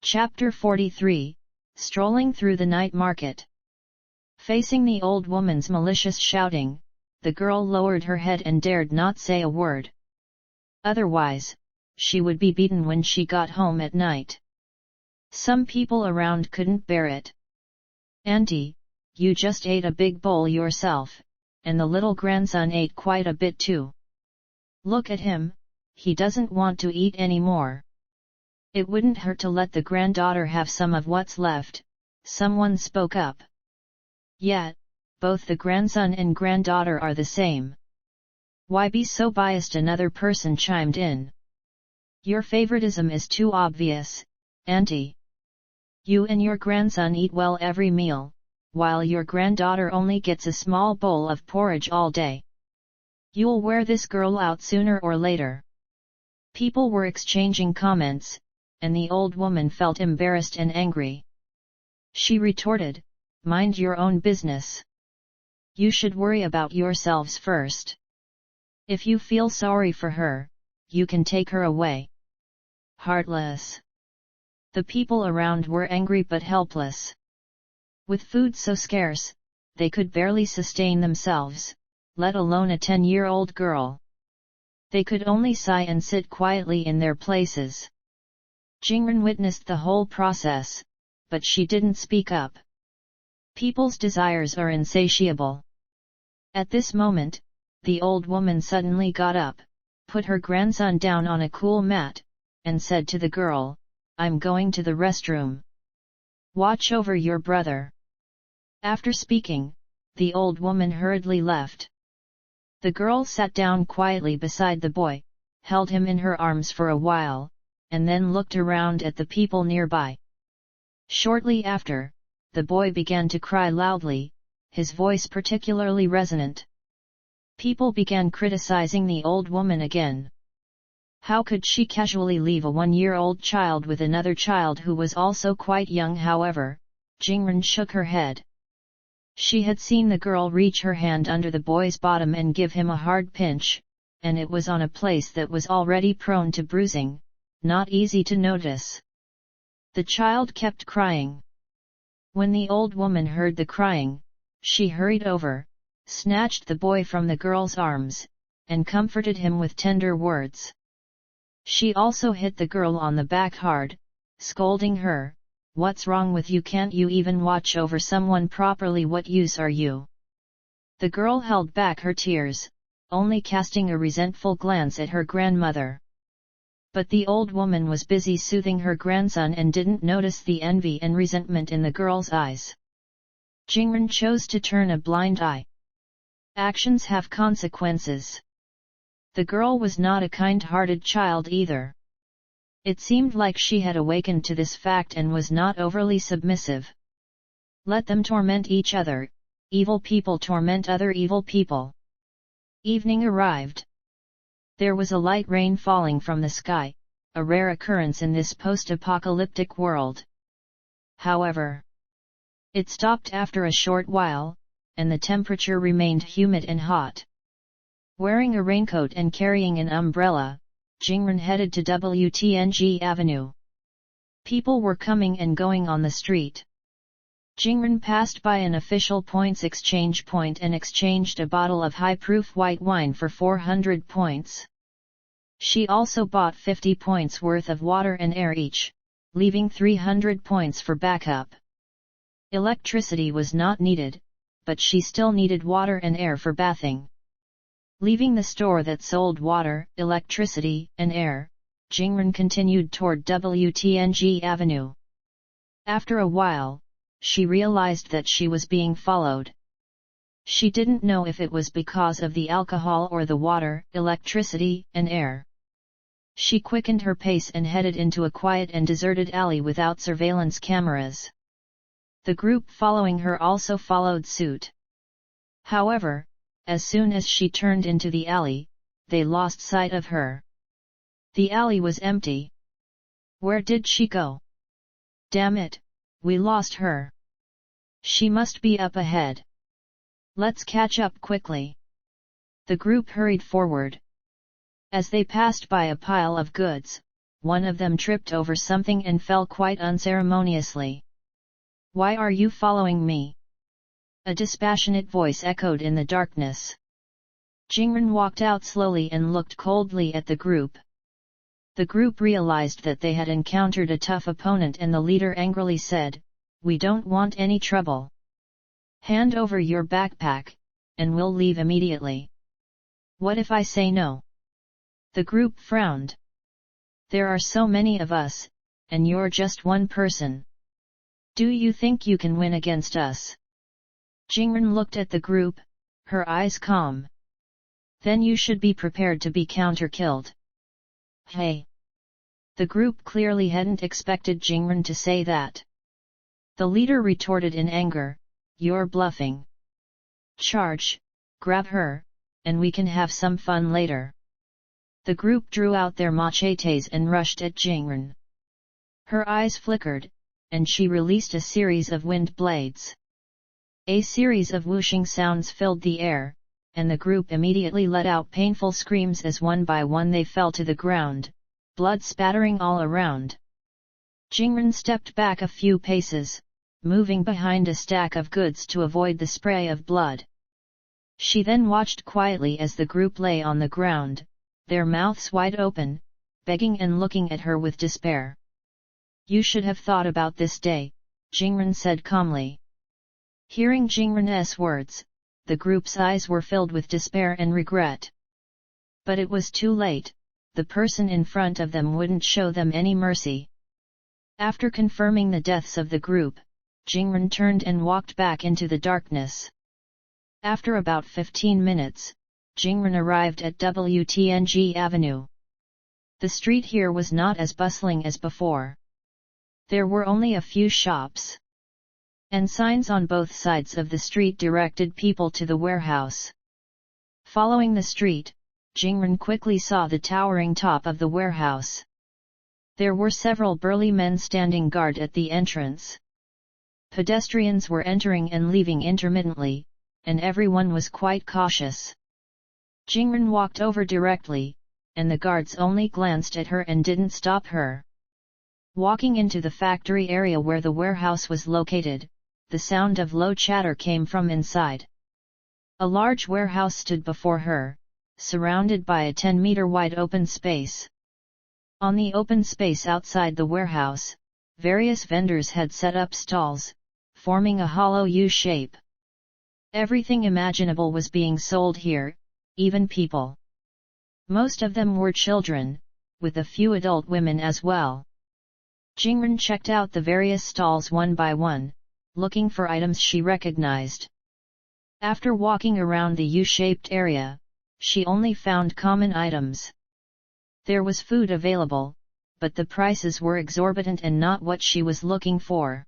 Chapter 43, Strolling through the night market. Facing the old woman's malicious shouting, the girl lowered her head and dared not say a word. Otherwise, she would be beaten when she got home at night. Some people around couldn't bear it. "Auntie, you just ate a big bowl yourself, and the little grandson ate quite a bit too. Look at him, he doesn't want to eat anymore. It wouldn't hurt to let the granddaughter have some of what's left," someone spoke up. "Yet, both the grandson and granddaughter are the same. Why be so biased?" another person chimed in. "Your favoritism is too obvious, Auntie. You and your grandson eat well every meal, while your granddaughter only gets a small bowl of porridge all day. You'll wear this girl out sooner or later." People were exchanging comments, and the old woman felt embarrassed and angry. She retorted, "Mind your own business. You should worry about yourselves first. If you feel sorry for her, you can take her away." Heartless. The people around were angry but helpless. With food so scarce, they could barely sustain themselves, let alone a 10-year-old girl. They could only sigh and sit quietly in their places. Jingren witnessed the whole process, but she didn't speak up. People's desires are insatiable. At this moment, the old woman suddenly got up, put her grandson down on a cool mat, and said to the girl, "I'm going to the restroom. Watch over your brother." After speaking, the old woman hurriedly left. The girl sat down quietly beside the boy, held him in her arms for a while, and then looked around at the people nearby. Shortly after, the boy began to cry loudly, his voice particularly resonant. People began criticizing the old woman again. How could she casually leave a 1-year-old child with another child who was also quite young? However, Jingren shook her head. She had seen the girl reach her hand under the boy's bottom and give him a hard pinch, and it was on a place that was already prone to bruising, not easy to notice. The child kept crying. When the old woman heard the crying, she hurried over, snatched the boy from the girl's arms, and comforted him with tender words. She also hit the girl on the back hard, scolding her, "What's wrong with you? Can't you even watch over someone properly? What use are you?" The girl held back her tears, only casting a resentful glance at her grandmother. But the old woman was busy soothing her grandson and didn't notice the envy and resentment in the girl's eyes. Jingren chose to turn a blind eye. Actions have consequences. The girl was not a kind-hearted child either. It seemed like she had awakened to this fact and was not overly submissive. Let them torment each other, evil people torment other evil people. Evening arrived. There was a light rain falling from the sky, a rare occurrence in this post-apocalyptic world. However, it stopped after a short while, and the temperature remained humid and hot. Wearing a raincoat and carrying an umbrella, Jingren headed to WTNG Avenue. People were coming and going on the street. Jingren passed by an official points exchange point and exchanged a bottle of high-proof white wine for 400 points. She also bought 50 points worth of water and air each, leaving 300 points for backup. Electricity was not needed, but she still needed water and air for bathing. Leaving the store that sold water, electricity, and air, Jingren continued toward WTNG Avenue. After a while, she realized that she was being followed. She didn't know if it was because of the alcohol or the water, electricity, and air. She quickened her pace and headed into a quiet and deserted alley without surveillance cameras. The group following her also followed suit. However, as soon as she turned into the alley, they lost sight of her. The alley was empty. Where did she go? Damn it, we lost her. She must be up ahead. Let's catch up quickly. The group hurried forward. As they passed by a pile of goods, one of them tripped over something and fell quite unceremoniously. "Why are you following me?" a dispassionate voice echoed in the darkness. Jingren walked out slowly and looked coldly at the group. The group realized that they had encountered a tough opponent, and the leader angrily said, "We don't want any trouble. Hand over your backpack, and we'll leave immediately." "What if I say no?" The group frowned. "There are so many of us, and you're just one person. Do you think you can win against us?" Jingren looked at the group, her eyes calm. "Then you should be prepared to be counter-killed." "Hey!" The group clearly hadn't expected Jingren to say that. The leader retorted in anger, "You're bluffing. Charge, grab her, and we can have some fun later." The group drew out their machetes and rushed at Jingren. Her eyes flickered, and she released a series of wind blades. A series of whooshing sounds filled the air, and the group immediately let out painful screams as one by one they fell to the ground, blood spattering all around. Jingren stepped back a few paces, moving behind a stack of goods to avoid the spray of blood. She then watched quietly as the group lay on the ground, their mouths wide open, begging and looking at her with despair. "You should have thought about this day," Jingren said calmly. Hearing Jingren's words, the group's eyes were filled with despair and regret. But it was too late, the person in front of them wouldn't show them any mercy. After confirming the deaths of the group, Jingren turned and walked back into the darkness. After about 15 minutes, Jingren arrived at Wtng Avenue. The street here was not as bustling as before. There were only a few shops, and signs on both sides of the street directed people to the warehouse. Following the street, Jingren quickly saw the towering top of the warehouse. There were several burly men standing guard at the entrance. Pedestrians were entering and leaving intermittently, and everyone was quite cautious. Jingren walked over directly, and the guards only glanced at her and didn't stop her. Walking into the factory area where the warehouse was located, the sound of low chatter came from inside. A large warehouse stood before her, surrounded by a 10-meter wide open space. On the open space outside the warehouse, various vendors had set up stalls, forming a hollow U shape. Everything imaginable was being sold here, even people. Most of them were children, with a few adult women as well. Jingren checked out the various stalls one by one, looking for items she recognized. After walking around the U-shaped area, she only found common items. There was food available, but the prices were exorbitant and not what she was looking for.